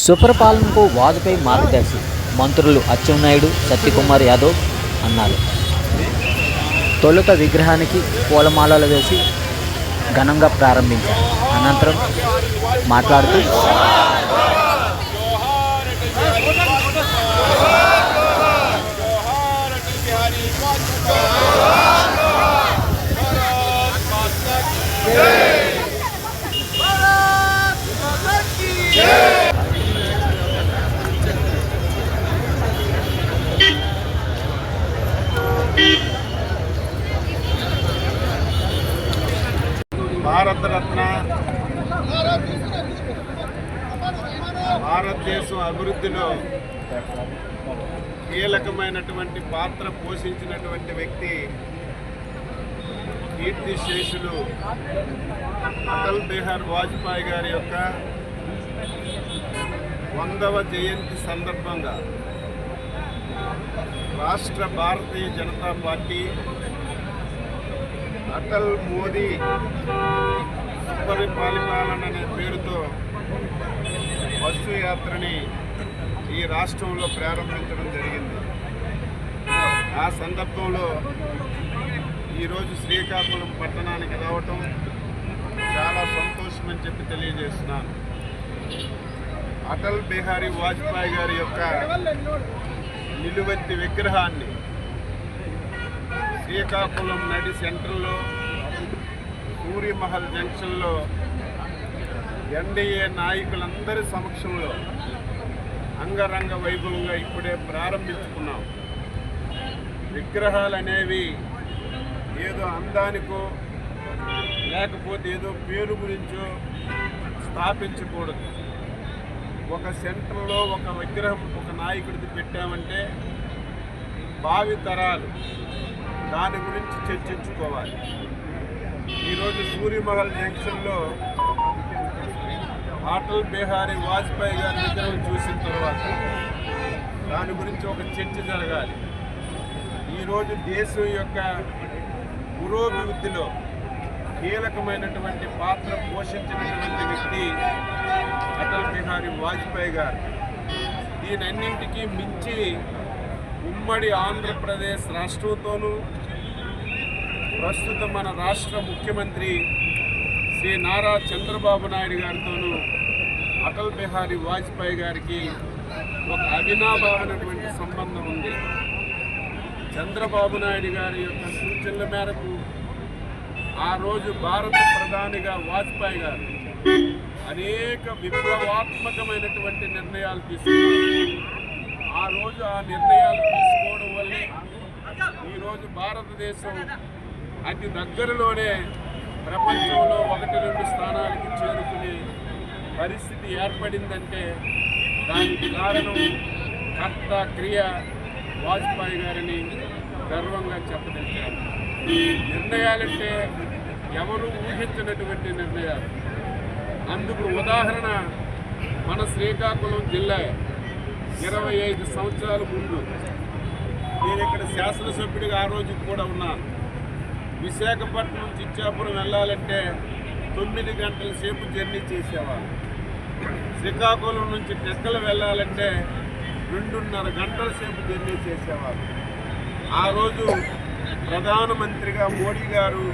సుపరిపాలనకు వాజ్పేయి మార్గదర్శి మంత్రులు అచ్చెన్నాయుడు, సత్యకుమార్ యాదవ్ అన్నారు. తొలుత విగ్రహానికి పూలమాలలు వేసి ఘనంగా ప్రారంభించారు. అనంతరం మాట్లాడుతూ భారతరత్న భారతదేశం అభివృద్ధిలో కీలకమైనటువంటి పాత్ర పోషించినటువంటి వ్యక్తి కీర్తిశేషులు అటల్ బిహారీ వాజ్పేయి గారి యొక్క 100వ జయంతి సందర్భంగా రాష్ట్ర భారతీయ జనతా పార్టీ అటల్ మోదీ సుపరిపాలన అనే పేరుతో బస్సు యాత్రని ఈ రాష్ట్రంలో ప్రారంభించడం జరిగింది. ఆ సందర్భంలో ఈరోజు శ్రీకాకుళం పట్టణానికి రావటం చాలా సంతోషమని చెప్పి తెలియజేస్తున్నాను. అటల్ బిహారీ వాజ్పేయి గారి యొక్క నిలువెత్తి విగ్రహాన్ని శ్రీకాకుళం నడి సెంటర్లో సూర్యమహల్ జంక్షన్లో ఎన్డీఏ నాయకులందరి సమక్షంలో అంగరంగ వైభవంగా ఇప్పుడే ప్రారంభించుకున్నాం. విగ్రహాలు అనేవి ఏదో అందానికో లేకపోతే ఏదో పేరు గురించో స్థాపించకూడదు. ఒక సెంటర్లో ఒక విగ్రహం ఒక నాయకుడిది పెట్టామంటే భావి తరాలు దాని గురించి చర్చించుకోవాలి. ఈరోజు సూర్యమహల్ జంక్షన్లో అటల్ బిహారీ వాజ్పేయి గారి విగ్రహం చూసిన తర్వాత దాని గురించి ఒక చర్చ జరగాలి. ఈరోజు దేశం యొక్క పురోభివృద్ధిలో కీలకమైనటువంటి పాత్ర పోషించినటువంటి వ్యక్తి అటల్ బిహారీ వాజ్పేయి గారు. దీనన్నింటికీ మించి ఉమ్మడి ఆంధ్రప్రదేశ్ రాష్ట్రంతోనూ ప్రస్తుతం మన రాష్ట్ర ముఖ్యమంత్రి శ్రీ నారా చంద్రబాబు నాయుడు గారితోనూ అటల్ బిహారీ వాజ్పేయి గారికి ఒక అవినాభావమైనటువంటి సంబంధం ఉంది. చంద్రబాబు నాయుడు గారి యొక్క సూచనల మేరకు ఆ రోజు భారత ప్రధానిగా వాజ్పేయి గారు అనేక విప్లవాత్మకమైనటువంటి నిర్ణయాలు తీసుకున్నారు. ఆ రోజు ఆ నిర్ణయాలు తీసుకోవడం వల్లే ఈరోజు భారతదేశం అతి దగ్గరలోనే ప్రపంచంలో 1-2 స్థానాలకి చేరుకునే పరిస్థితి ఏర్పడిందంటే దానికి కారణం కర్త క్రియ వాజ్పేయి గారిని గర్వంగా చెప్పదలిచారు. నిర్ణయాలంటే ఎవరు ఊహించినటువంటి నిర్ణయాలు. అందుకు ఉదాహరణ మన శ్రీకాకుళం జిల్లా 25 సంవత్సరాల ముందు నేను ఇక్కడ శాసనసభ్యుడిగా ఆ రోజు కూడా ఉన్నాను. విశాఖపట్నం నుంచి ఇచ్చాపురం వెళ్ళాలంటే 9 గంటల సేపు జర్నీ చేసేవాళ్ళు. శ్రీకాకుళం నుంచి టెక్కలు వెళ్ళాలంటే 2.5 గంటల సేపు జర్నీ చేసేవాళ్ళు. ఆ రోజు ప్రధానమంత్రిగా మోడీ గారు,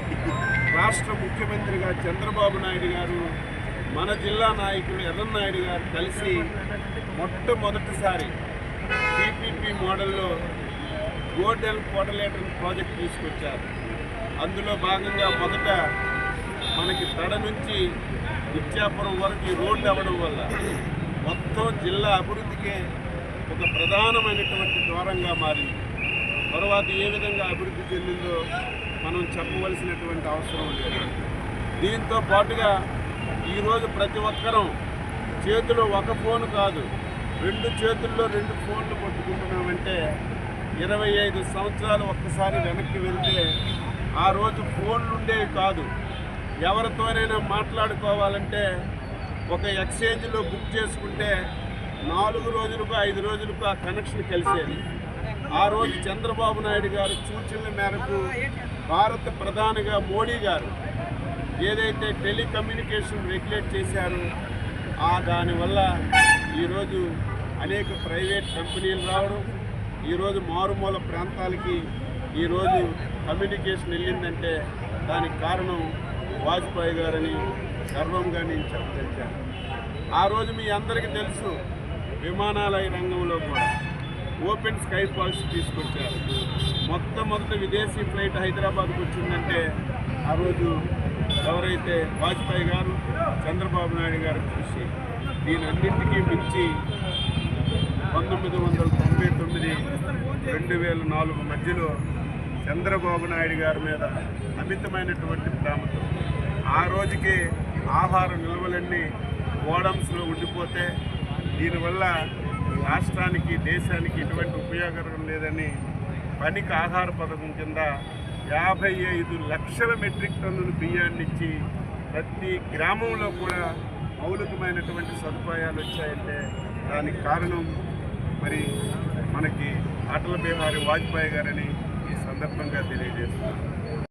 రాష్ట్ర ముఖ్యమంత్రిగా చంద్రబాబు నాయుడు గారు, మన జిల్లా నాయకులు ఎర్రన్నాయుడు గారు కలిసి మొట్టమొదటిసారి పీపీపీ మోడల్లో గోడెల్ పోటలేటర్ ప్రాజెక్ట్ తీసుకొచ్చారు. అందులో భాగంగా మొదట మనకి తడ నుంచి ఇచ్చాపురం వరకు ఈ రోడ్డు అవ్వడం వల్ల మొత్తం జిల్లా అభివృద్ధికే ఒక ప్రధానమైనటువంటి ద్వారంగా మారింది. తర్వాత ఏ విధంగా అభివృద్ధి చెందిందో మనం చెప్పవలసినటువంటి అవసరం లేదు. దీంతో పాటుగా ఈరోజు ప్రతి ఒక్కరం చేతిలో ఒక ఫోన్ కాదు 2 చేతుల్లో 2 ఫోన్లు పట్టుకుంటున్నామంటే 25 సంవత్సరాలు ఒక్కసారి వెనక్కి వెళ్తే ఆ రోజు ఫోన్లు ఉండేవి కాదు. ఎవరితోనైనా మాట్లాడుకోవాలంటే ఒక ఎక్స్చేంజ్లో బుక్ చేసుకుంటే 4 రోజులకు 5 రోజులకు ఆ కనెక్షన్ కలిసేది. ఆ రోజు చంద్రబాబు నాయుడు గారు సూచనల మేరకు భారత ప్రధానిగా మోడీ గారు ఏదైతే టెలికమ్యూనికేషన్ రెగ్యులేట్ చేశారో దానివల్ల ఈరోజు అనేక ప్రైవేట్ కంపెనీలు రావడం, ఈరోజు మారుమూల ప్రాంతాలకి ఈరోజు కమ్యూనికేషన్ వెళ్ళిందంటే దానికి కారణం వాజ్పేయి గారని గర్వంగా నేను చెప్పదలిచాను. ఆ రోజు మీ అందరికీ తెలుసు, విమానాలయ రంగంలో కూడా ఓపెన్ స్కై పాలసీ తీసుకొచ్చారు. మొట్టమొదటి విదేశీ ఫ్లైట్ హైదరాబాద్కు వచ్చిందంటే ఆ రోజు ఎవరైతే వాజ్పేయి గారు, చంద్రబాబు నాయుడు గారు కృషి. దీని అన్నింటికీ మించి 1999, 2004 మధ్యలో చంద్రబాబు నాయుడు గారి మీద అమితమైనటువంటి ప్రేమతో ఆ రోజుకి ఆహార నిల్వలన్నీ గోడమ్స్లో ఉండిపోతే దీనివల్ల రాష్ట్రానికి, దేశానికి ఎటువంటి ఉపయోగం లేదని పనికి ఆహార పథకం కింద 55 లక్షల మెట్రిక్ టన్నుల బియ్యాన్ని ఇచ్చి ప్రతి గ్రామంలో కూడా మౌలికమైనటువంటి సదుపాయాలు వచ్చాయంటే దానికి కారణం మరి మనకి అటల్ బిహారీ వాజ్పేయి గారని ఈ సందర్భంగా తెలియజేస్తున్నారు.